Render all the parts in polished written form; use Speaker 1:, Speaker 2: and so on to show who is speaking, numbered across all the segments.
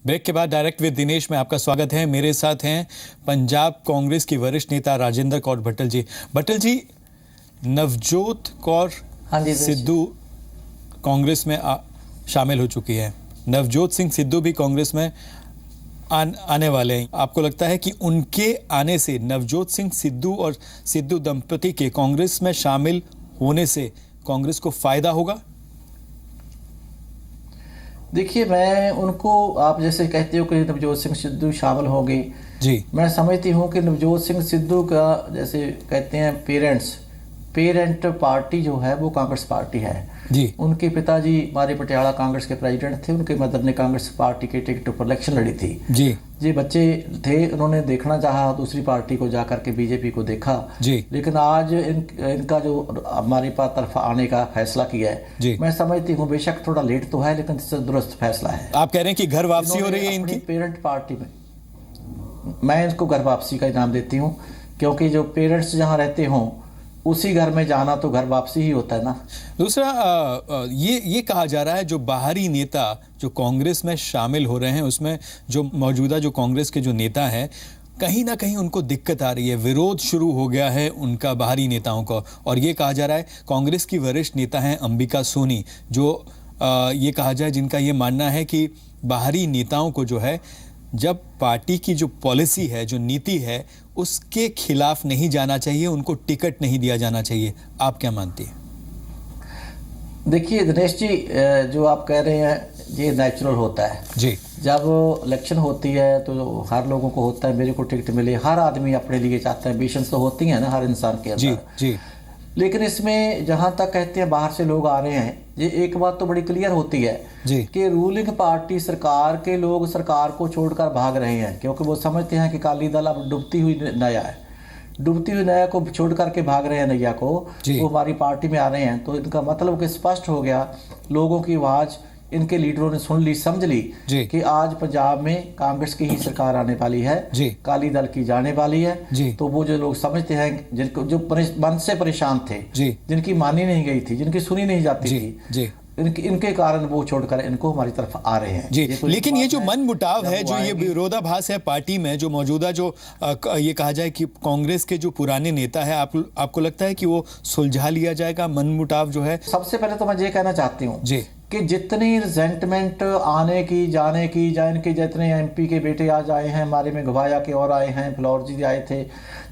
Speaker 1: Break के बाद direct with Dinesh में आपका स्वागत है। मेरे साथ हैं पंजाब कांग्रेस की वरिष्ठ नेता राजेंद्र कौर भट्टल जी। भट्टल जी, नवजोत कौर सिद्धू कांग्रेस में शामिल हो चुकी है। नवजोत सिंह सिद्धू भी कांग्रेस में आने वाले हैं। आपको लगता है कि उनके आने से, नवजोत सिंह सिद्धू और सिद्धू दंपति के कांग्रेस में शामिल होने से कांग्रेस को फायदा होगा?
Speaker 2: देखिए, मैं उनको, आप जैसे कहते हो कि नवजोत सिंह सिद्धू शामिल हो गए जी, मैं समझती हूँ कि नवजोत सिंह सिद्धू का, जैसे कहते हैं पेरेंट पार्टी जो है वो कांग्रेस पार्टी है जी। उनके पिताजी हमारे पटियाला कांग्रेस के प्रेसिडेंट थे, उनके मदर ने कांग्रेस पार्टी के टिकट पर इलेक्शन लड़ी थी जी। जी बच्चे थे, उन्होंने देखना चाहा दूसरी पार्टी को, जाकर के बीजेपी को देखा जी। लेकिन आज इनका जो हमारी तरफ आने का फैसला किया है जी, मैं समझती हूँ बेशक थोड़ा लेट तो है लेकिन दुरुस्त फैसला है।
Speaker 1: आप कह रहे हैं कि घर वापसी हो रही है इनकी
Speaker 2: पेरेंट पार्टी में। मैं इसको घर वापसी का इनाम देती हूँ, क्योंकि जो पेरेंट्स जहाँ रहते हों उसी घर में जाना तो घर वापसी ही होता है ना।
Speaker 1: दूसरा, ये कहा जा रहा है जो बाहरी नेता जो कांग्रेस में शामिल हो रहे हैं, उसमें जो मौजूदा जो कांग्रेस के जो नेता हैं, कहीं ना कहीं उनको दिक्कत आ रही है, विरोध शुरू हो गया है उनका बाहरी नेताओं का। और ये कहा जा रहा है कांग्रेस की वरिष्ठ नेता हैं अंबिका सोनी, जो ये कहा जाए जिनका ये मानना है कि बाहरी नेताओं को जो है, जब पार्टी की जो पॉलिसी है, जो नीति है, उसके खिलाफ नहीं जाना चाहिए, उनको टिकट नहीं दिया जाना चाहिए। आप क्या मानती हैं?
Speaker 2: देखिए दिनेश जी, जो आप कह रहे हैं ये नेचुरल होता है जी। जब इलेक्शन होती है तो हर लोगों को होता है मेरे को टिकट मिले, हर आदमी अपने लिए चाहता है, एम्बिशंस तो होती हैं ना हर इंसान के अंदर जी जी। लेकिन इसमें जहाँ तक कहते हैं बाहर से लोग आ रहे हैं, ये एक बात तो बड़ी क्लियर होती है जी कि रूलिंग पार्टी सरकार के लोग सरकार को छोड़कर भाग रहे हैं, क्योंकि वो समझते हैं कि अकाली दल अब डूबती हुई नया है, डूबती हुई नया को छोड़ करके भाग रहे हैं नैया को, वो हमारी पार्टी में आ रहे हैं। तो इनका मतलब कि स्पष्ट हो गया, लोगों की आवाज़ इनके लीडरों ने सुन ली, समझ ली कि आज पंजाब में कांग्रेस की ही सरकार आने वाली है, काली दल की जाने वाली है। तो वो जो लोग समझते हैं, जिनको जो मन से परेशान थे, जिनकी मानी नहीं गई थी, जिनकी सुनी नहीं जाती थी, इनके कारण वो छोड़कर इनको हमारी तरफ आ रहे हैं जी।
Speaker 1: तो लेकिन ये जो मन मुटाव है, जो ये विरोधाभास है पार्टी में, जो मौजूदा जो ये कहा जाए कि कांग्रेस के जो पुराने नेता है, आपको लगता है कि वो सुलझा लिया जाएगा मन मुटाव जो है?
Speaker 2: सबसे पहले तो मैं ये कहना चाहती हूँ जी कि जितनी रिजेंटमेंट आने की जाने की, या इनके जितने एमपी के बेटे आज आए हैं, हमारे में घुबाया के और आए हैं, फ्लौर जी आए थे,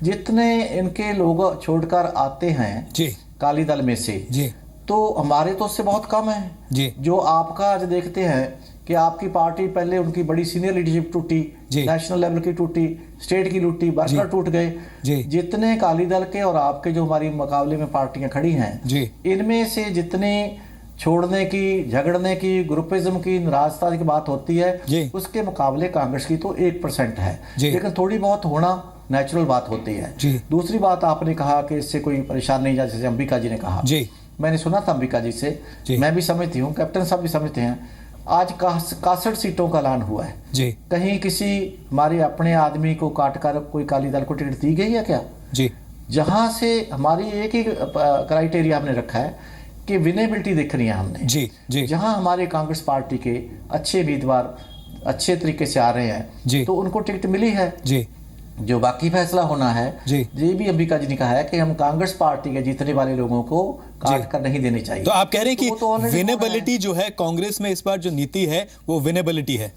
Speaker 2: जितने इनके लोग छोड़कर आते हैं जी काली दल में से जी, तो हमारे तो उससे बहुत कम है जी। जो आपका आज देखते हैं कि आपकी पार्टी पहले उनकी बड़ी सीनियर लीडरशिप टूटी, नेशनल लेवल की टूटी, स्टेट की टूटी, वर्कर टूट गए। जितने काली दल के और आपके जो हमारी मुकाबले में पार्टियां खड़ी हैं, इनमें से जितने छोड़ने की, झगड़ने की, ग्रुपिज्म की, नाराजता की बात होती है, उसके मुकाबले कांग्रेस की तो 1% है, लेकिन थोड़ी बहुत होना नेचुरल बात होती है। दूसरी बात आपने कहा कि इससे कोई परेशान नहीं, जैसे अंबिका जी ने कहा, मैंने सुना था अंबिका जी से, मैं भी समझती हूँ, कैप्टन साहब भी समझते हैं। आज 61 सीटों का ऐलान हुआ है जी। कहीं किसी हमारे अपने आदमी को काटकर कोई काली दल को टिकट दी गई है क्या जी? जहां से हमारी एक ही क्राइटेरिया हमने रखा है कि विनेबिलिटी देखनी है हमने जी जी। जहां हमारे कांग्रेस पार्टी के अच्छे उम्मीदवार अच्छे तरीके से आ रहे हैं जी, तो उनको टिकट मिली है जी। जो बाकी फैसला होना है जी, ये भी अंबिका जी ने कहा है कि हम कांग्रेस पार्टी के जीतने वाले लोगों को काट कर नहीं देनी चाहिए।
Speaker 1: तो आप कह रहे हैं कि तो विनेबिलिटी जो है कांग्रेस में इस बार जो नीति है वो विनेबिलिटी है?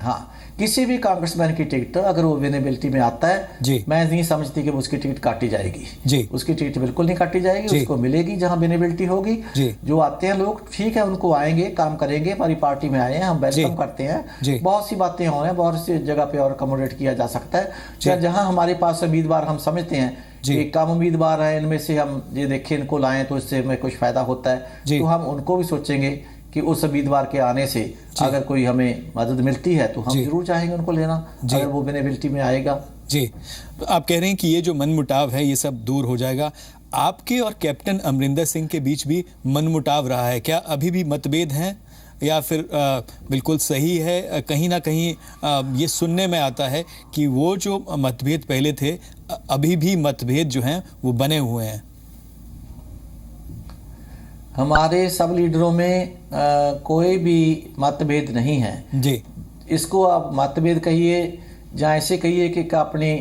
Speaker 2: हाँ, किसी भी कांग्रेसमैन की टिकट अगर वो विनेबिलिटी में आता है जी, मैं नहीं समझती कि उसकी टिकट काटी जाएगी जी। उसकी टिकट बिल्कुल नहीं काटी जाएगी, उसको मिलेगी जहां विनेबिलिटी होगी जी। जो आते हैं लोग, ठीक है, उनको आएंगे, काम करेंगे, हमारी पार्टी में आए हैं, हम वेलकम करते हैं। बहुत सी बातें हो रही हैं, बहुत सी जगह पे और अकोमोडेट किया जा सकता है। जहाँ हमारे पास उम्मीदवार हम समझते हैं कि कम उम्मीदवार है, इनमें से हम ये देखें इनको लाएं तो इससे हमें कुछ फायदा होता है, तो हम उनको भी सोचेंगे कि उस उम्मीदवार के आने से अगर कोई हमें मदद मिलती है तो हम जरूर चाहेंगे उनको लेना, अगर वो विनेबिलिटी में आएगा
Speaker 1: जी। तो आप कह रहे हैं कि ये जो मनमुटाव है ये सब दूर हो जाएगा। आपके और कैप्टन अमरिंदर सिंह के बीच भी मनमुटाव रहा है क्या? अभी भी मतभेद हैं या फिर बिल्कुल सही है? कहीं ना कहीं ये सुनने में आता है कि वो जो मतभेद पहले थे, अभी भी मतभेद जो हैं वो बने हुए हैं।
Speaker 2: हमारे सब लीडरों में कोई भी मतभेद नहीं है
Speaker 1: जी।
Speaker 2: इसको आप मतभेद कहिए या ऐसे कहिए कि अपनी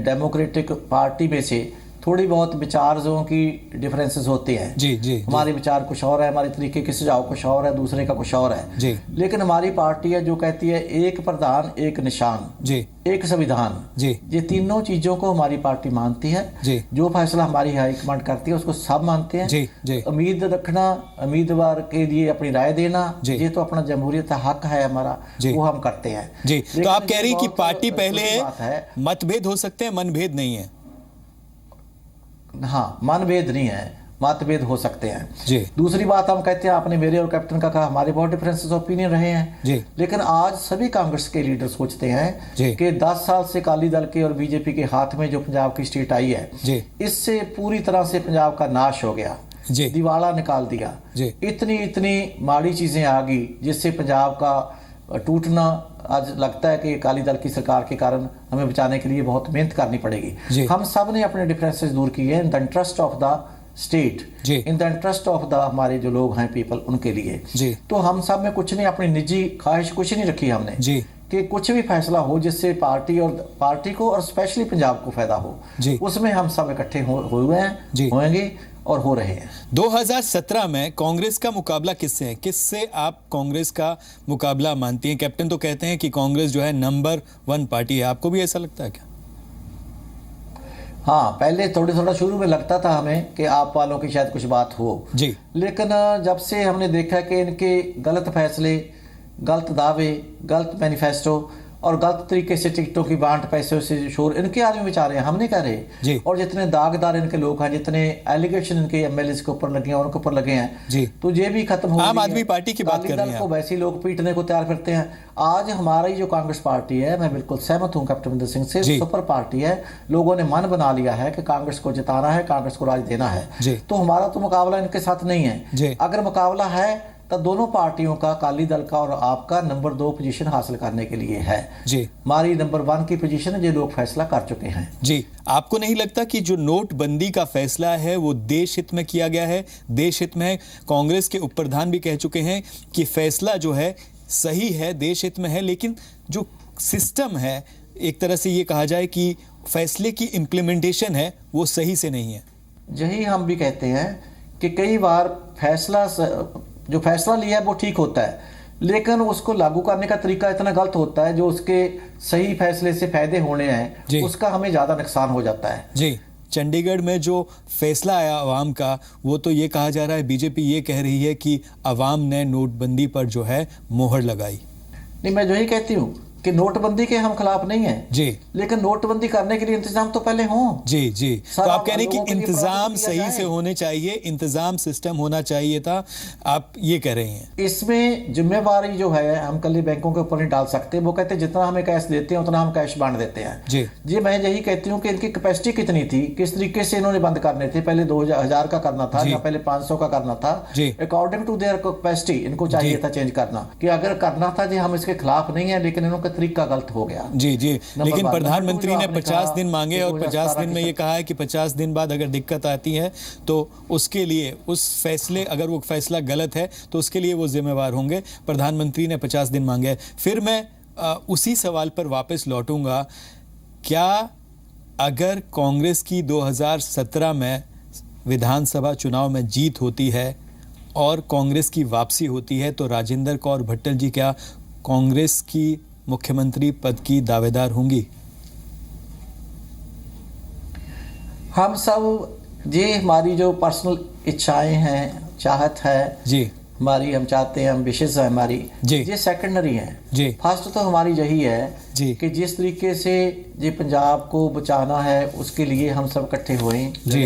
Speaker 2: डेमोक्रेटिक पार्टी में से थोड़ी बहुत विचारों की डिफरेंसेस होते हैं।
Speaker 1: जी जी।
Speaker 2: हमारे विचार कुछ और है, हमारे तरीके के सुझाव कुछ और है, दूसरे का कुछ और है
Speaker 1: जी।
Speaker 2: लेकिन हमारी पार्टी है जो कहती है एक प्रधान एक निशान
Speaker 1: जी,
Speaker 2: एक संविधान
Speaker 1: जी,
Speaker 2: ये तीनों चीजों को हमारी पार्टी मानती है
Speaker 1: जी।
Speaker 2: जो फैसला हमारी हाईकमांड करती है उसको सब मानते हैं।
Speaker 1: जी, जी।
Speaker 2: उम्मीद रखना, उम्मीदवार के लिए अपनी राय देना, ये तो अपना जमहूरियत हक है हमारा, वो हम करते हैं।
Speaker 1: जी। तो आप कह रही कि पार्टी पहले
Speaker 2: है,
Speaker 1: मतभेद हो सकते हैं, मनभेद नहीं है।
Speaker 2: हाँ, मनभेद नहीं है, मतभेद हो सकते हैं।
Speaker 1: जी।
Speaker 2: दूसरी बात हम कहते हैं, आपने मेरे और कैप्टन का कहा हमारे बहुत डिफरेंसेस ओपिनियन रहे हैं
Speaker 1: जी।
Speaker 2: लेकिन आज सभी कांग्रेस के लीडर सोचते हैं कि 10 साल से अकाली दल के और बीजेपी के हाथ में जो पंजाब की स्टेट आई है
Speaker 1: जी।
Speaker 2: इससे पूरी तरह से पंजाब का नाश हो गया, दिवाला निकाल दिया। इतनी माड़ी चीजें आ गई जिससे पंजाब का टूटना आज लगता है कि अकाली दल की सरकार के कारण हमें बचाने के लिए बहुत मेहनत करनी पड़ेगी। हम सब ने अपने डिफरेंसेस दूर किए in the interest of the state, in the interest of the हमारे जो लोग हैं पीपल उनके लिए। तो हम सब में कुछ नहीं, अपनी निजी ख्वाहिश कुछ नहीं रखी हमने कि कुछ भी फैसला हो जिससे पार्टी को और स्पेशली पंजाब को फायदा हो, उसमें हम सब इकट्ठे हुए हैं, होंगे और हो रहे हैं।
Speaker 1: 2017 में कांग्रेस का मुकाबला किससे है? किससे आप कांग्रेस का मुकाबला मानती हैं? कैप्टन तो कहते हैं कि कांग्रेस जो है नंबर 1 पार्टी है, आपको भी ऐसा लगता है क्या?
Speaker 2: हाँ, पहले थोड़ा शुरू में लगता था हमें कि आप वालों की शायद कुछ बात हो
Speaker 1: जी,
Speaker 2: लेकिन जब से हमने देखा कि इनके गलत फैसले, गलत दावे, गलत मैनिफेस्टो और गलत तरीके से टिकटों की बांट, पैसे से शोर, इनके आदमी बेचारे हैं, हम नहीं कह रहे। और जितने दागदार इनके लोग हैं, जितने एलिगेशन इनके एमएलए के ऊपर लगे हैं, उनके ऊपर लगे हैं जी, तो ये भी खत्म हो गई।
Speaker 1: आम आदमी पार्टी की बात कर रहे हैं
Speaker 2: को वैसे लोग पीटने को तैयार करते हैं। आज हमारी जो कांग्रेस पार्टी है, मैं बिल्कुल सहमत हूँ कैप्टन अमरिंदर सिंह से, सुपर पार्टी है। लोगों ने मन बना लिया है कि कांग्रेस को जिताना है, कांग्रेस को राज देना है। तो हमारा तो मुकाबला इनके साथ नहीं है। अगर मुकाबला है तो दोनों पार्टियों का, अकाली दल का और आपका, नंबर 2 पोजीशन हासिल करने के लिए है जी। हमारी नंबर 1 की पोजीशन है, जो लोग फैसला कर चुके हैं
Speaker 1: जी। आपको नहीं लगता कि जो नोटबंदी का फैसला है वो देश हित में किया गया है, देश हित में है? कांग्रेस के उप प्रधान भी कह चुके हैं कि फैसला जो है सही है, देश हित में है, लेकिन जो सिस्टम है, एक तरह से ये कहा जाए कि फैसले की इम्प्लीमेंटेशन है वो सही से नहीं है।
Speaker 2: यही हम भी कहते हैं कि कई बार जो फैसला लिया है वो ठीक होता है लेकिन उसको लागू करने का तरीका इतना गलत होता है, जो उसके सही फैसले से फायदे होने हैं उसका हमें ज्यादा नुकसान हो जाता है
Speaker 1: जी। चंडीगढ़ में जो फैसला आया अवाम का, वो तो ये कहा जा रहा है, बीजेपी ये कह रही है कि अवाम ने नोटबंदी पर जो है मोहर लगाई।
Speaker 2: नहीं, मैं जो ही कहती हूँ कि नोटबंदी के हम खिलाफ नहीं है जी, लेकिन नोटबंदी करने के लिए इंतजाम तो पहले हों
Speaker 1: जी जी। तो आप कह रहे हैं कि इंतजाम सही से होने चाहिए, इंतजाम सिस्टम होना चाहिए था, आप ये कह रहे हैं।
Speaker 2: इसमें जिम्मेवारी जो है हम कल बैंकों के ऊपर नहीं डाल सकते। वो कहते हैं जितना हमें कैश देते हैं उतना हम कैश बांट देते हैं जी। मैं यही कहती हूँ कि इनकी कैपेसिटी कितनी थी, किस तरीके से इन्होंने बंद करने थे। पहले 2000 का करना था या पहले 500 का करना था, अकॉर्डिंग टू देयर कैपेसिटी इनको चाहिए था चेंज करना। कि अगर करना था जी, हम इसके खिलाफ नहीं है, लेकिन इनका तरीका गलत हो गया
Speaker 1: जी जी। लेकिन प्रधानमंत्री ने 50 दिन मांगे और 50 दिन में ये कहा है कि 50 दिन बाद अगर दिक्कत आती है तो उसके लिए, उस फैसले, अगर वो फैसला गलत है तो उसके लिए वो जिम्मेवार होंगे। प्रधानमंत्री ने 50 दिन मांगे। फिर मैं उसी सवाल पर वापस लौटूंगा। क्या अगर कांग्रेस की 2017 में विधानसभा चुनाव में जीत होती है और कांग्रेस की वापसी होती है तो राजेंद्र कौर भट्टल जी क्या कांग्रेस की मुख्यमंत्री पद की दावेदार होंगी?
Speaker 2: हम सब, ये हमारी जो पर्सनल इच्छाएं हैं, चाहत है जी, हमारी, हम चाहते हैं, हम विशेष है हमारी जी, ये सेकेंडरी है जी। फर्स्ट तो हमारी यही है जी कि जिस तरीके से ये पंजाब को बचाना है उसके लिए हम सब इकट्ठे हुए जी,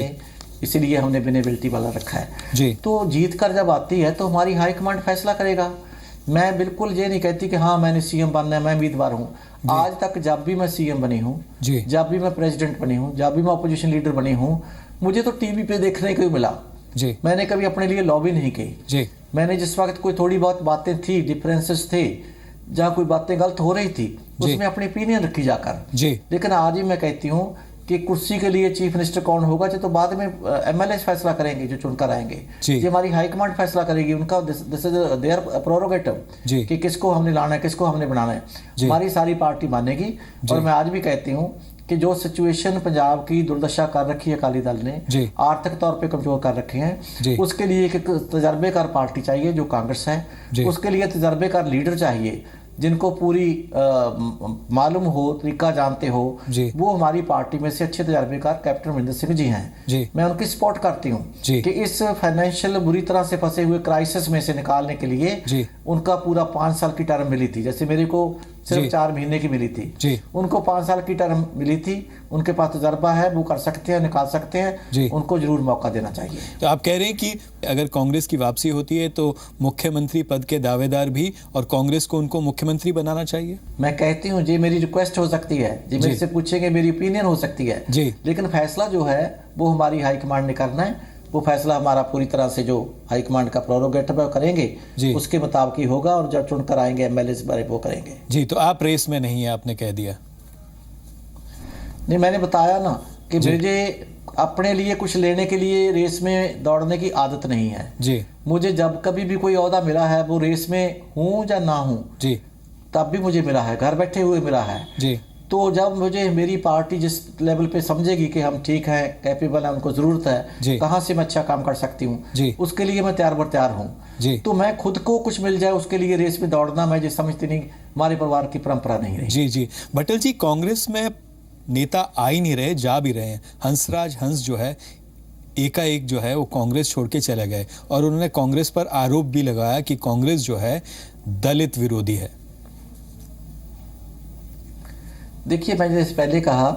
Speaker 2: इसीलिए हमने विनेबिलिटी वाला रखा है जी। तो जीत कर जब आती है तो हमारी हाईकमांड फैसला करेगा। मैं बिल्कुल ये नहीं कहती कि हाँ मैंने सीएम बनना है, मैं उम्मीदवार हूँ। आज तक जब भी मैं सीएम बनी हूँ, जब भी मैं प्रेसिडेंट बनी हूँ, जब भी मैं अपोजिशन लीडर बनी हूँ, मुझे तो टीवी पे देखने को ही मिला जी। मैंने कभी अपने लिए लॉबी नहीं की जी। मैंने जिस वक्त कोई थोड़ी बहुत बातें थी, डिफरेंसेस थे, जहाँ कोई बातें गलत हो रही थी, उसमें अपनी ओपिनियन रखी जाकर जी। लेकिन आज ही मैं कहती हूँ कि कुर्सी के लिए चीफ मिनिस्टर कौन होगा, तो बाद में एमएलए फैसला करेंगे जो चुनकर आएंगे। ये हमारी हाईकमांड फैसला करेगी, उनका दिस इज देयर प्रोरोगेटिव कि किसको हमने लाना है, किसको हमने बनाना है। हमारी सारी पार्टी मानेगी। और मैं आज भी कहती हूँ कि जो सिचुएशन पंजाब की दुर्दशा कर रखी है अकाली दल ने, आर्थिक तौर पे कमजोर कर रखे हैं, उसके लिए एक तजर्बेकार पार्टी चाहिए जो कांग्रेस है। उसके लिए तजर्बेकार लीडर चाहिए जिनको पूरी मालूम हो, तरीका जानते हो। वो हमारी पार्टी में से अच्छे तजर्बेकार कैप्टन अमरिंदर सिंह जी हैं। मैं उनकी सपोर्ट करती हूँ कि इस फाइनेंशियल बुरी तरह से फंसे हुए क्राइसिस में से निकालने के लिए उनका पूरा 5 साल की टर्म मिली थी। जैसे मेरे को सिर्फ 4 महीने की मिली थी, उनको 5 साल की टर्म मिली थी। उनके पास तजर्बा है, वो कर सकते हैं, निकाल सकते हैं। उनको जरूर मौका देना चाहिए।
Speaker 1: तो आप कह रहे हैं कि अगर कांग्रेस की वापसी होती है तो मुख्यमंत्री पद के दावेदार भी और कांग्रेस को उनको मुख्यमंत्री बनाना चाहिए?
Speaker 2: मैं कहती हूँ जी, मेरी रिक्वेस्ट हो सकती है जी, मेरे से पूछेंगे, मेरी ओपिनियन हो सकती है जी, लेकिन फैसला जो है वो हमारी हाईकमांड ने करना है। वो फैसला हमारा पूरी तरह से जो हाईकमांड का प्रोरोगेटिव है करेंगे, उसके मुताबिक ही होगा। और जब चुनकर आएंगे एमएलए बारे वो करेंगे
Speaker 1: जी। तो आप रेस में नहीं है, आपने कह दिया।
Speaker 2: नहीं, मैंने बताया ना कि मुझे अपने लिए कुछ लेने के लिए रेस में दौड़ने की आदत नहीं है जी। मुझे जब कभी भी कोई ओहदा मिला है, वो रेस में हूँ या ना हूँ जी, तब भी मुझे मिला है, घर बैठे हुए मिला है जी। तो जब मुझे मेरी पार्टी जिस लेवल पे समझेगी कि हम ठीक हैं, कैपेबल हैं, उनको जरूरत है, कहाँ से मैं अच्छा काम कर सकती हूँ, उसके लिए मैं तैयार हूँ। तो मैं खुद को कुछ मिल जाए उसके लिए रेस में दौड़ना, मैं जो समझती नहीं, हमारे परिवार की परंपरा नहीं रही।
Speaker 1: जी जी। भट्टल जी, कांग्रेस में नेता आ ही नहीं रहे, जा भी रहे हैं। हंसराज हंस जो है एकाएक जो है वो कांग्रेस छोड़ के चले गए और उन्होंने कांग्रेस पर आरोप भी लगाया कि कांग्रेस जो है दलित विरोधी है।
Speaker 2: देखिए, मैंने जैसे पहले कहा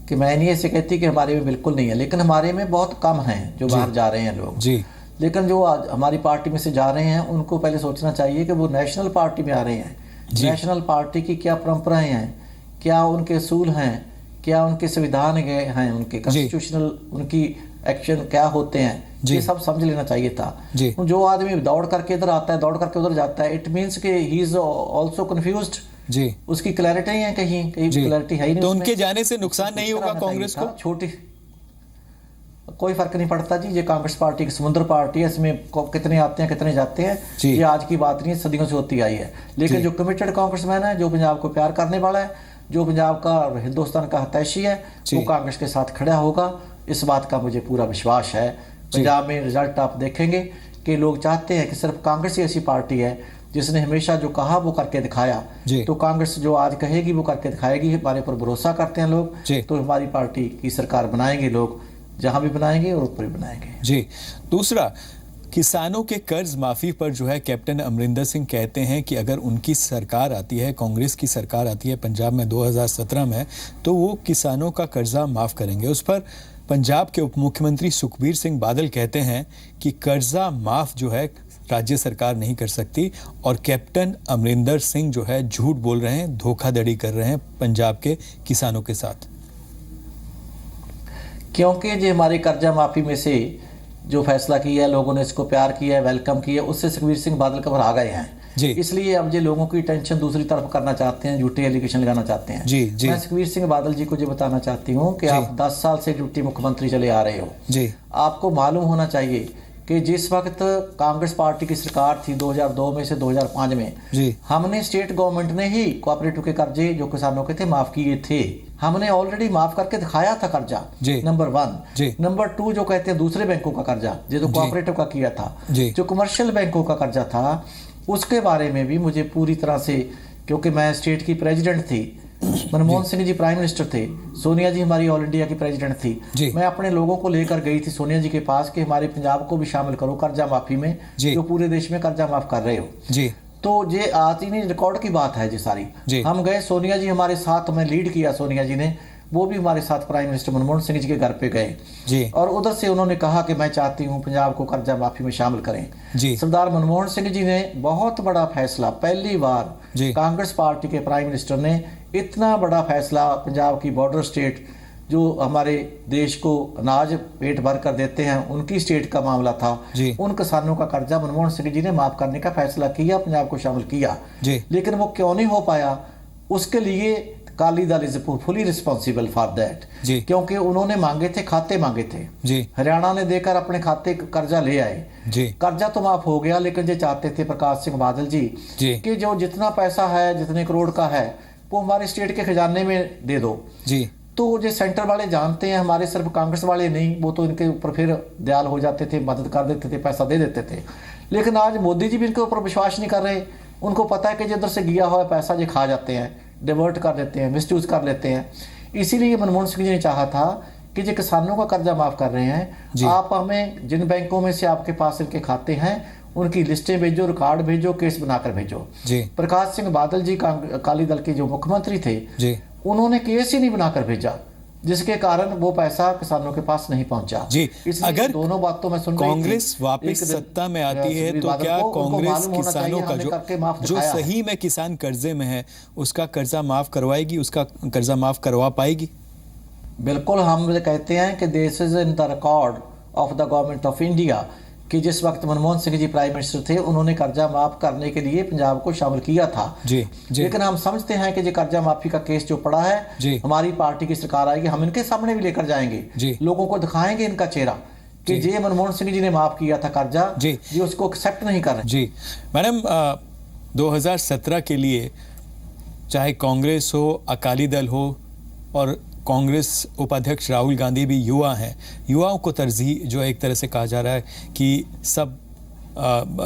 Speaker 2: कि मैं नहीं ऐसे कहती कि हमारे में बिल्कुल नहीं है, लेकिन हमारे में बहुत कम हैं जो बाहर जा रहे हैं लोग जी। लेकिन जो आज हमारी पार्टी में से जा रहे हैं उनको पहले सोचना चाहिए कि वो नेशनल पार्टी में आ रहे हैं। नेशनल पार्टी की क्या परंपराएं हैं, क्या उनके असूल हैं, क्या उनके संविधान हैं, उनके कॉन्स्टिट्यूशनल उनकी एक्शन क्या होते हैं, ये सब समझ लेना चाहिए था। जो आदमी दौड़ करके इधर आता है, दौड़ करके उधर जाता है, इट मीन्स कि ही इज ऑल्सो कंफ्यूज्ड जी। उसकी क्लैरिटी है, कहीं क्लैरिटी है ही नहीं।
Speaker 1: तो उनके जाने से नुकसान नहीं होगा कांग्रेस को?
Speaker 2: छोटी कोई फर्क नहीं पड़ता जी। ये कांग्रेस पार्टी की समुद्र पार्टी है, इसमें कितने आते हैं कितने जाते हैं, ये आज की बात नहीं है, सदियों से होती आई है। लेकिन जो कमिटेड कांग्रेसमैन है, जो पंजाब को प्यार करने वाला है, जो पंजाब का हिंदुस्तान का हितैषी है, वो कांग्रेस के साथ खड़ा होगा। इस बात का मुझे पूरा विश्वास है। पंजाब में रिजल्ट आप देखेंगे कि लोग चाहते हैं कि सिर्फ कांग्रेस ही ऐसी पार्टी है जिसने हमेशा जो कहा वो करके दिखाया। तो कांग्रेस जो आज कहेगी वो करके दिखाएगी। हमारे पर भरोसा करते हैं लोग, तो हमारी पार्टी की सरकार बनाएंगे लोग, जहां भी बनाएंगे और ऊपर भी बनाएंगे
Speaker 1: जी। दूसरा, किसानों के कर्ज माफी पर जो है कैप्टन अमरिंदर सिंह कहते हैं कि अगर उनकी सरकार आती है, कांग्रेस की सरकार आती है पंजाब में 2017 में, तो वो किसानों का कर्जा माफ करेंगे। उस पर पंजाब के उप मुख्यमंत्री सुखबीर सिंह बादल कहते हैं कि कर्जा माफ जो है राज्य सरकार नहीं कर सकती और कैप्टन अमरिंदर सिंह जो है झूठ बोल रहे हैं, धोखाधड़ी कर रहे हैं पंजाब के किसानों के साथ।
Speaker 2: क्योंकि जो हमारी कर्जा माफी में से जो फैसला किया है, लोगों ने इसको प्यार किया है, वेलकम किया है, उससे सुखबीर सिंह बादल घबरा गए हैं जी। इसलिए अब ये लोगों की टेंशन दूसरी तरफ करना चाहते हैं, झूठे एलिगेशन लगाना चाहते हैं जी, जी। मैं सुखबीर सिंह बादल जी को ये बताना चाहती हूँ कि आप 10 साल से ड्यूटी मुख्यमंत्री चले आ रहे हो जी। आपको मालूम होना चाहिए कि जिस वक्त कांग्रेस पार्टी की सरकार थी 2002 में से 2005 में जी, हमने स्टेट गवर्नमेंट ने ही कोऑपरेटिव के कर्जे जो किसानों के थे माफ किए थे। हमने ऑलरेडी माफ करके दिखाया था कर्जा, नंबर 1। नंबर 2 जो कहते हैं दूसरे बैंकों का कर्जा, जो कोऑपरेटिव का किया था, जो कमर्शियल बैंकों का कर्जा था, उसके बारे में भी मुझे पूरी तरह से, क्योंकि मैं स्टेट की प्रेसिडेंट थी, मनमोहन सिंह जी प्राइम मिनिस्टर थे, सोनिया जी हमारी ऑल इंडिया की प्रेसिडेंट थी, मैं अपने लोगों को लेकर गई थी सोनिया जी के पास कि हमारे पंजाब को भी शामिल करो कर्जा माफी में, जो पूरे देश में कर्जा माफ कर रहे हो जी। तो ये आती नहीं, रिकॉर्ड की बात है जी सारी। हम गए, सोनिया जी हमारे साथ, में लीड किया सोनिया जी ने, वो भी हमारे साथ प्राइम मिनिस्टर मनमोहन सिंह जी के घर पे गए जी। और उधर से उन्होंने कहा कि मैं चाहती हूँ पंजाब को कर्जा माफी में शामिल करें जी। सरदार मनमोहन सिंह जी ने बहुत बड़ा फैसला, पहली बार कांग्रेस पार्टी के प्राइम मिनिस्टर ने इतना बड़ा फैसला, पंजाब की बॉर्डर स्टेट जो हमारे देश को अनाज पेट भर कर देते हैं, उनकी स्टेट का मामला था, उन किसानों का कर्जा मनमोहन सिंह जी ने माफ करने का फैसला किया, पंजाब को शामिल किया। लेकिन वो क्यों नहीं हो पाया, उसके लिए Akali Dal is fully responsible for that, क्योंकि उन्होंने मांगे थे, खाते मांगे थे
Speaker 1: जी,
Speaker 2: हरियाणा ने देकर अपने खाते कर्जा ले आए
Speaker 1: जी।
Speaker 2: कर्जा तो माफ हो गया, लेकिन ये चाहते थे प्रकाश सिंह बादल जी कि जो जितना पैसा है, जितने करोड़ का है, वो हमारे स्टेट के खजाने में दे दो
Speaker 1: जी।
Speaker 2: तो ये सेंटर वाले जानते हैं, हमारे सिर्फ कांग्रेस वाले नहीं, वो तो इनके ऊपर फिर दयाल हो जाते थे, मदद कर देते थे, पैसा दे देते थे। लेकिन आज मोदी जी भी इनके ऊपर विश्वास नहीं कर रहे। उनको पता है कि जिधर से गया हुआ पैसा ये खा जाते हैं, डिवर्ट कर देते हैं, मिसयूज कर लेते हैं। इसीलिए मनमोहन सिंह जी ने चाहा था कि जो किसानों का कर्जा माफ कर रहे हैं, आप हमें जिन बैंकों में से आपके पास इनके खाते हैं उनकी लिस्टें भेजो, रिकॉर्ड भेजो, केस बनाकर भेजो। प्रकाश सिंह बादल जी अकाली दल के जो मुख्यमंत्री थे, उन्होंने केस ही नहीं बनाकर भेजा, जिसके कारण वो पैसा किसानों के पास नहीं पहुंचा।
Speaker 1: जी, अगर
Speaker 2: दोनों बातों में सुन
Speaker 1: कांग्रेस वापस सत्ता में आती है तो क्या कांग्रेस किसानों का जो सही में किसान कर्जे में है उसका कर्जा माफ करवाएगी, उसका कर्जा माफ करवा पाएगी?
Speaker 2: बिल्कुल, हम कहते हैं कि this is in the record of the government of India कि जिस वक्त मनमोहन सिंह जी प्राइम मिनिस्टर थे, उन्होंने कर्जा माफ करने के लिए पंजाब को शामिल किया था।
Speaker 1: जी।
Speaker 2: लेकिन हम समझते हैं कि जो कर्जा माफी का केस जो पड़ा है, हमारी पार्टी की सरकार आएगी, हम इनके सामने भी लेकर जाएंगे, लोगों को दिखाएंगे इनका चेहरा कि ये मनमोहन सिंह जी ने माफ किया था कर्जा, जी उसको एक्सेप्ट नहीं कर रहे।
Speaker 1: जी मैडम, 2017 के लिए चाहे कांग्रेस हो, अकाली दल हो और कांग्रेस उपाध्यक्ष राहुल गांधी भी युवा हैं, युवाओं को तरजीह जो एक तरह से कहा जा रहा है कि सब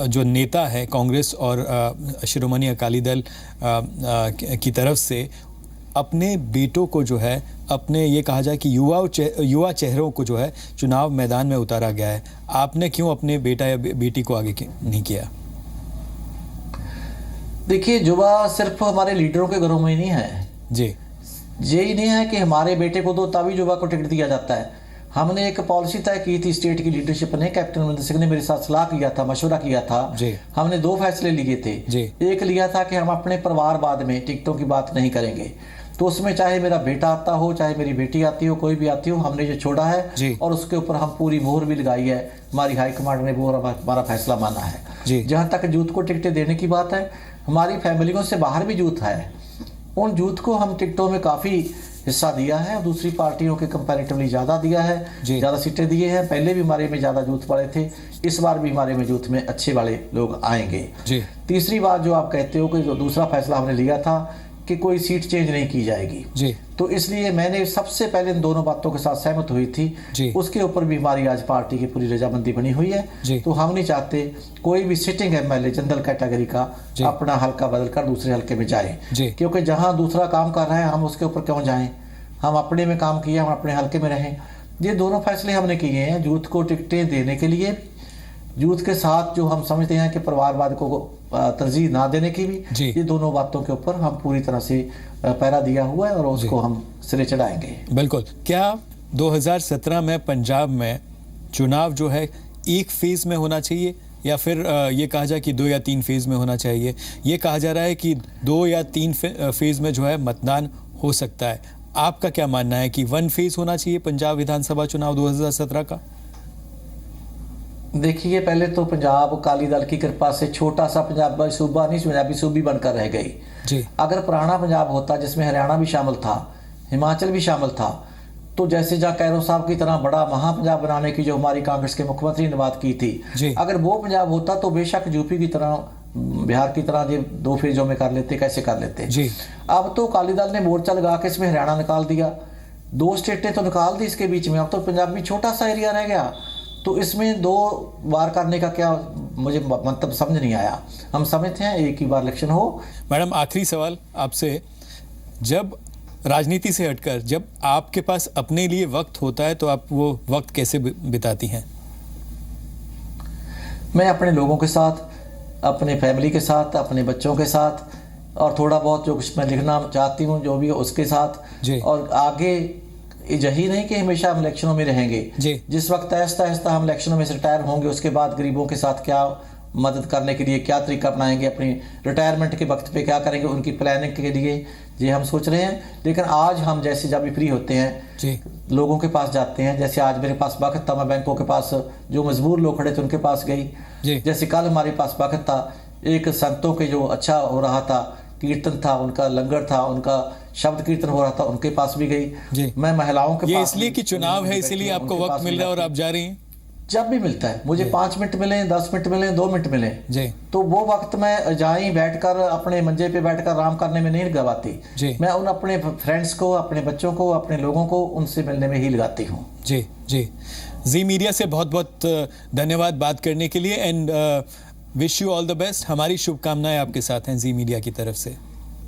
Speaker 1: जो नेता है कांग्रेस और शिरोमणि अकाली दल की तरफ से अपने बेटों को जो है, अपने ये कहा जाए कि युवा चेहरों को जो है चुनाव मैदान में उतारा गया है। आपने क्यों अपने बेटा या बेटी को आगे नहीं किया?
Speaker 2: देखिए, युवा सिर्फ हमारे लीडरों के घरों में ही नहीं है
Speaker 1: जी,
Speaker 2: यही नहीं है कि हमारे बेटे को दो तभी युवा को टिकट दिया जाता है। हमने एक पॉलिसी तय की थी स्टेट की लीडरशिप ने, कैप्टन अमरिंदर सिंह ने मेरे साथ सलाह किया था, मशवरा किया था। हमने 2 फैसले लिए थे। एक लिया था कि हम अपने परिवारवाद में टिकटों की बात नहीं करेंगे, तो उसमें चाहे मेरा बेटा आता हो, चाहे मेरी बेटी आती हो, कोई भी आती हो, हमने ये छोड़ा है और उसके ऊपर हम पूरी मोहर भी लगाई है। हमारी हाईकमांड ने वो हमारा फैसला माना है। जहाँ तक यूथ को टिकटें देने की बात है, हमारी फैमिलियों से बाहर भी यूथ है, उन यूथ को हम टिकटों में काफ़ी हिस्सा दिया है, दूसरी पार्टियों के कंपैरेटिवली ज़्यादा दिया है, ज़्यादा सीटें दिए हैं। पहले भी हमारे में ज़्यादा यूथ वाले थे, इस बार भी हमारे में यूथ में अच्छे वाले लोग आएंगे। तीसरी बात जो आप कहते हो कि जो दूसरा फैसला हमने लिया था कि कोई सीट चेंज नहीं की जाएगी, तो इसलिए मैंने सबसे पहले इन दोनों बातों के साथ सहमत हुई थी। उसके ऊपर भी हमारी आज पार्टी की पूरी रजामंदी बनी हुई है। तो हम नहीं चाहते कोई भी सिटिंग एमएलए जनरल कैटेगरी का अपना हल्का बदलकर दूसरे हल्के में जाए, क्योंकि जहां दूसरा काम कर रहा है हम उसके ऊपर क्यों जाएं, हम अपने में काम किए, हम अपने हल्के में रहें। ये दोनों फैसले हमने किए हैं यूथ को टिकटें देने के लिए, यूथ के साथ जो हम समझते हैं कि परिवारवाद को तरजीह ना देने की भी। ये दोनों बातों के ऊपर हम पूरी तरह से पहरा दिया हुआ है और उसको हम सिरे चढ़ाएंगे।
Speaker 1: बिल्कुल। क्या 2017 में पंजाब में चुनाव जो है एक फेज में होना चाहिए या फिर ये कहा जाए कि 2 या 3 फेज में होना चाहिए? ये कहा जा रहा है कि 2 या 3 फेज में जो है मतदान हो सकता है। आपका क्या मानना है कि 1 फेज होना चाहिए पंजाब विधानसभा चुनाव 2017 का?
Speaker 2: देखिए, पहले तो पंजाब अकाली दल की कृपा से छोटा सा पंजाब सूबा नहीं, पंजाबी सूबी बनकर रह गई। अगर पुराना पंजाब होता जिसमें हरियाणा भी शामिल था, हिमाचल भी शामिल था, तो जैसे जहाँ कैरो साहब की तरह बड़ा महापंजाब बनाने की जो हमारी कांग्रेस के मुख्यमंत्री ने बात की थी, अगर वो पंजाब होता तो बेशक यूपी की तरह, बिहार की तरह ये 2 फेजों में कर लेते, कैसे कर लेते। अब तो अकाली दल ने मोर्चा लगा के इसमें हरियाणा निकाल दिया, 2 स्टेटें तो निकाल दी इसके बीच में, अब तो पंजाब में छोटा सा एरिया रह गया। तो इसमें 2 बार करने का क्या मुझे मतलब समझ नहीं आया। हम समझते हैं एक ही बार इलेक्शन हो।
Speaker 1: मैडम, आखिरी सवाल आपसे, जब राजनीति से हटकर जब आपके पास अपने लिए वक्त होता है तो आप वो वक्त कैसे बिताती हैं?
Speaker 2: मैं अपने लोगों के साथ, अपने फैमिली के साथ, अपने बच्चों के साथ, और थोड़ा बहुत जो कुछ मैं लिखना चाहती हूँ जो भी उसके साथ, और आगे यही नहीं कि हमेशा हम इलेक्शनों में रहेंगे। जिस वक्त आहिस्ता आहिस्ता हम इलेक्शनों में से रिटायर होंगे, उसके बाद गरीबों के साथ क्या मदद करने के लिए क्या तरीका अपनाएंगे, अपनी रिटायरमेंट के वक्त पे क्या करेंगे, उनकी प्लानिंग के लिए ये हम सोच रहे हैं। लेकिन आज हम जैसे जब भी फ्री होते हैं लोगों के पास जाते हैं, जैसे आज मेरे पास वक्त था, मैं बैंकों के पास जो मजबूर लोग खड़े थे उनके पास गई। जैसे कल हमारे पास वक्त था, एक संतों के जो अच्छा हो रहा था, कीर्तन था, उनका लंगर था, उनका शब्द कीर्तन हो रहा था, उनके पास भी गई। मैं महिलाओं के
Speaker 1: ये
Speaker 2: पास
Speaker 1: इसलिए कि चुनाव है इसीलिए आपको वक्त मिल रहा है और आप जा रही हैं?
Speaker 2: जब भी मिलता है मुझे, 5 मिनट मिले, 10 मिनट मिले, 2 मिनट मिले जी, तो वो वक्त मैं जहाँ बैठकर अपने मंजे पे बैठकर आराम करने में नहीं गवाती जी। मैं उन अपने फ्रेंड्स को, अपने बच्चों को, अपने लोगों को उनसे मिलने में ही लगाती हूँ
Speaker 1: जी जी। जी मीडिया से बहुत बहुत धन्यवाद बात करने के लिए and wish you all the best. हमारी शुभकामनाएं आपके साथ हैं जी मीडिया की तरफ से।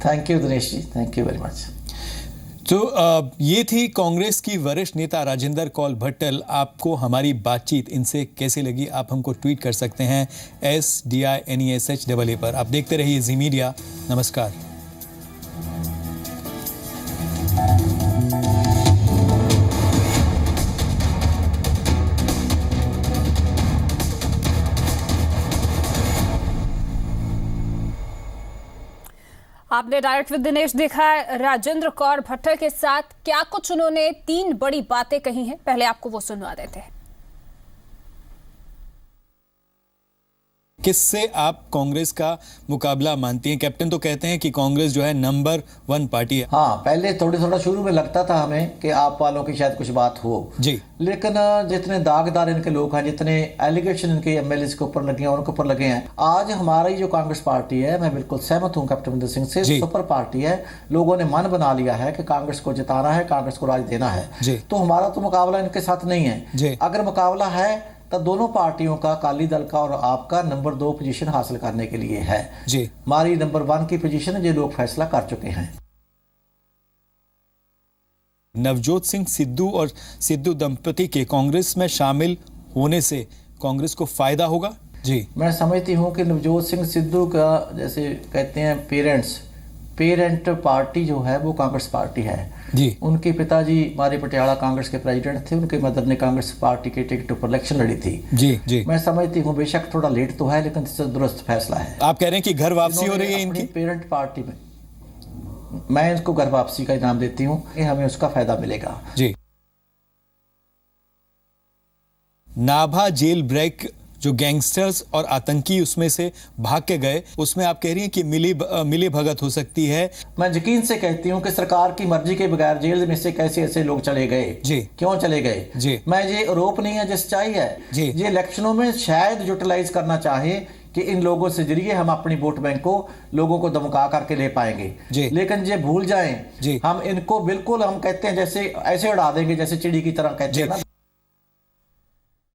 Speaker 2: Thank you Dinesh ji, thank you very much.
Speaker 1: तो ये थी कांग्रेस की वरिष्ठ नेता राजेंद्र कौल भट्टल। आपको हमारी बातचीत इनसे कैसे लगी आप हमको ट्वीट कर सकते हैं SDINESHAA पर। आप देखते रहिए जी मीडिया। नमस्कार।
Speaker 3: आपने डायरेक्ट विद दिनेश देखा है राजेंद्र कौर भट्टल के साथ क्या कुछ उन्होंने 3 बड़ी बातें कही हैं। पहले आपको वो सुनवा देते हैं।
Speaker 1: किससे आप कांग्रेस का मुकाबला मानती हैं? कैप्टन तो कहते हैं कि कांग्रेस जो है नंबर 1 पार्टी है।
Speaker 2: हाँ, पहले थोड़ा शुरू में लगता था हमें कि आप वालों की शायद कुछ बात हो जी, लेकिन जितने दागदार इनके लोग हैं, जितने एलिगेशन इनके एमएलए के ऊपर लगे हैं, उनके ऊपर लगे हैं, आज हमारी जो कांग्रेस पार्टी है, मैं बिल्कुल सहमत हूँ कैप्टन अमरिंदर सिंह से, सुपर पार्टी है। लोगों ने मन बना लिया है कि कांग्रेस को जिताना है, कांग्रेस को राज देना है। तो हमारा तो मुकाबला इनके साथ नहीं है। अगर मुकाबला है तो दोनों पार्टियों का, अकाली दल का और आपका, नंबर 2 पोजीशन हासिल करने के लिए है जी। हमारी नंबर 1 की पोजीशन है, ये लोग फैसला कर चुके हैं।
Speaker 1: नवजोत सिंह सिद्धू और सिद्धू दंपति के कांग्रेस में शामिल होने से कांग्रेस को फायदा होगा जी।
Speaker 2: मैं समझती हूँ कि नवजोत सिंह सिद्धू का, जैसे कहते हैं पेरेंट पार्टी जो है वो कांग्रेस पार्टी है जी। उनके पिताजी हमारे पटियाला कांग्रेस के प्रेसिडेंट थे, उनके मदर ने कांग्रेस पार्टी के टिकट पर इलेक्शन लड़ी थी जी जी। मैं समझती हूँ बेशक थोड़ा लेट तो है, लेकिन इससे दुरुस्त फैसला है।
Speaker 1: आप कह रहे हैं कि घर वापसी हो रही है इनकी
Speaker 2: पेरेंट पार्टी में, मैं इसको घर वापसी का इनाम देती हूँ, हमें उसका फायदा मिलेगा जी।
Speaker 1: नाभा जेल ब्रेक जो गैंगस्टर्स और आतंकी उसमें से भाग के गए, उसमें आप कह रही हैं कि मिली भगत हो सकती है।
Speaker 2: मैं यकीन से कहती हूँ कि सरकार की मर्जी के बगैर जेल में से कैसे ऐसे लोग चले गए जी, क्यों चले गए जी। मैं ये आरोप नहीं है, जो सच्चाई है जी। ये इलेक्शनों में शायद यूटिलाइज करना चाहे कि इन लोगों से जरिए हम अपनी वोट बैंक को, लोगों को धमका करके ले पाएंगे जी। लेकिन ये भूल जाएं जी, हम इनको बिल्कुल, हम कहते हैं जैसे ऐसे उड़ा देंगे जैसे चिड़ी की तरह, कहते हैं ना।